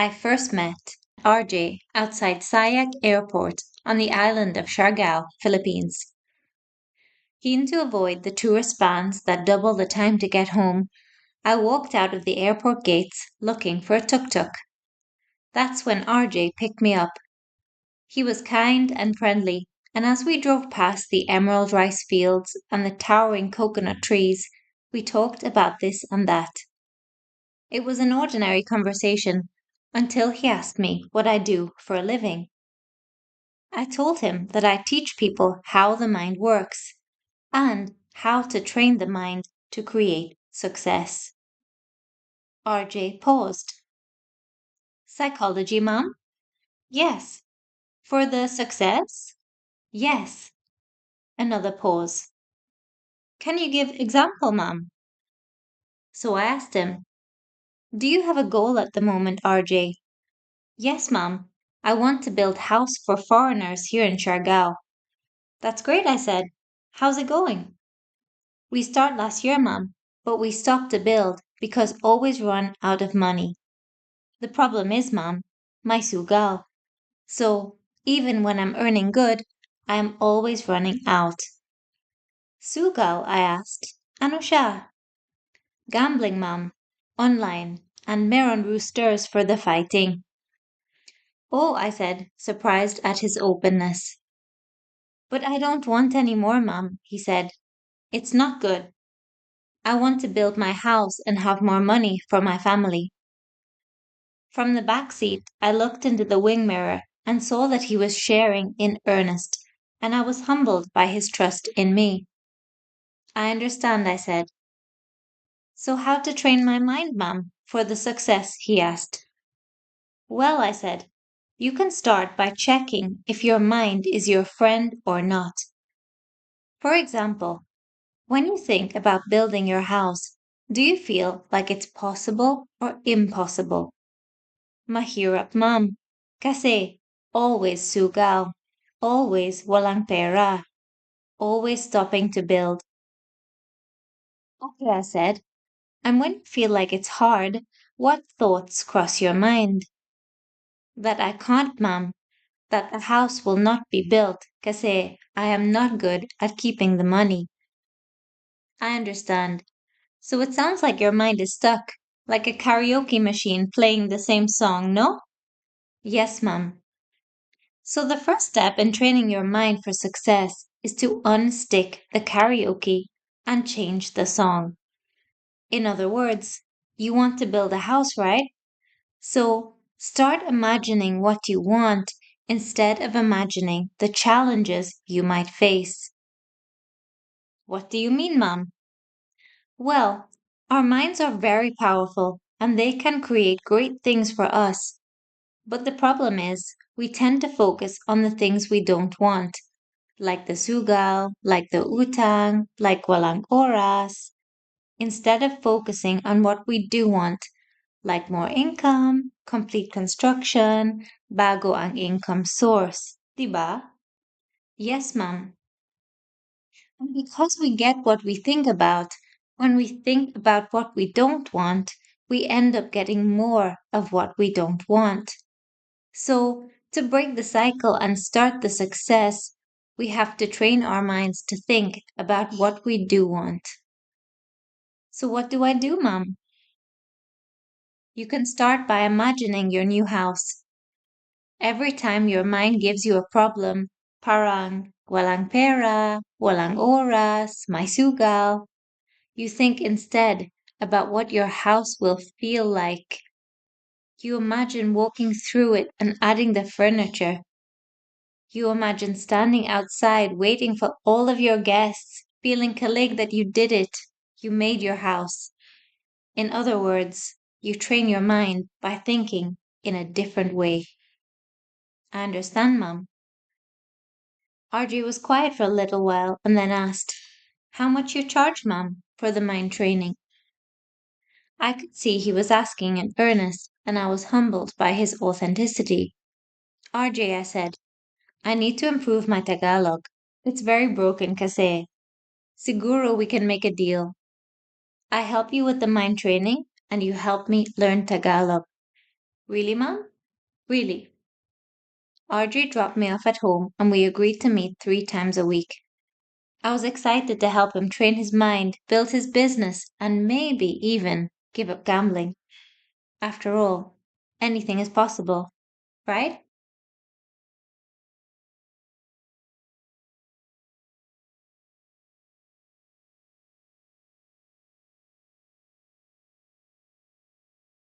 I first met RJ outside Sayak Airport on the island of Siargao, Philippines. Keen to avoid the tourist bans that double the time to get home, I walked out of the airport gates looking for a tuk-tuk. That's when RJ picked me up. He was kind and friendly, and as we drove past the emerald rice fields and the towering coconut trees, we talked about this and that. It was an ordinary conversation until he asked me what I do for a living. I told him that I teach people how the mind works and how to train the mind to create success. RJ paused. Psychology, ma'am? Yes. For the success? Yes. Another pause. Can you give example, ma'am? So I asked him, do you have a goal at the moment, RJ? Yes, ma'am. I want to build house for foreigners here in Siargao. That's great, I said. How's it going? We start last year, ma'am, but we stopped to build because always run out of money. The problem is, ma'am, my sugal. So even when I'm earning good, I am always running out. Sugal, I asked. Ano siya? Gambling, ma'am. Online. And meron roosters for the fighting. Oh, I said, surprised at his openness. But I don't want any more, ma'am, he said. It's not good. I want to build my house and have more money for my family. From the back seat, I looked into the wing mirror and saw that he was sharing in earnest, and I was humbled by his trust in me. I understand, I said. So, how to train my mind, ma'am, for the success? He asked. Well, I said, you can start by checking if your mind is your friend or not. For example, when you think about building your house, do you feel like it's possible or impossible? Mahirap, ma'am. Kasi always sugal, always walang pera, always stopping to build. Okay, I said. And when you feel like it's hard, what thoughts cross your mind? That I can't, ma'am. That the house will not be built kasi I am not good at keeping the money. I understand. So it sounds like your mind is stuck, like a karaoke machine playing the same song, no? Yes, ma'am. So the first step in training your mind for success is to unstick the karaoke and change the song. In other words, you want to build a house, right? So start imagining what you want instead of imagining the challenges you might face. What do you mean, Mom? Well, our minds are very powerful and they can create great things for us. But the problem is, we tend to focus on the things we don't want, like the sugal, like the utang, like walang oras, instead of focusing on what we do want, like more income, complete construction, bago ang income source. Diba? Yes, ma'am. And because we get what we think about, when we think about what we don't want, we end up getting more of what we don't want. So, to break the cycle and start the success, we have to train our minds to think about what we do want. So, what do I do, Mom? You can start by imagining your new house. Every time your mind gives you a problem, parang walang pera, walang oras, may sugal, you think instead about what your house will feel like. You imagine walking through it and adding the furniture. You imagine standing outside waiting for all of your guests, feeling kilig that you did it. You made your house. In other words, you train your mind by thinking in a different way. I understand, Mum. RJ was quiet for a little while and then asked, how much you charge, Mum, for the mind training? I could see he was asking in earnest, and I was humbled by his authenticity. RJ, I said, I need to improve my Tagalog. It's very broken kasi. Siguro we can make a deal. I help you with the mind training, and you help me learn Tagalog. Really, Mom? Really? Audrey dropped me off at home and we agreed to meet 3 times a week. I was excited to help him train his mind, build his business, and maybe even give up gambling. After all, anything is possible, right?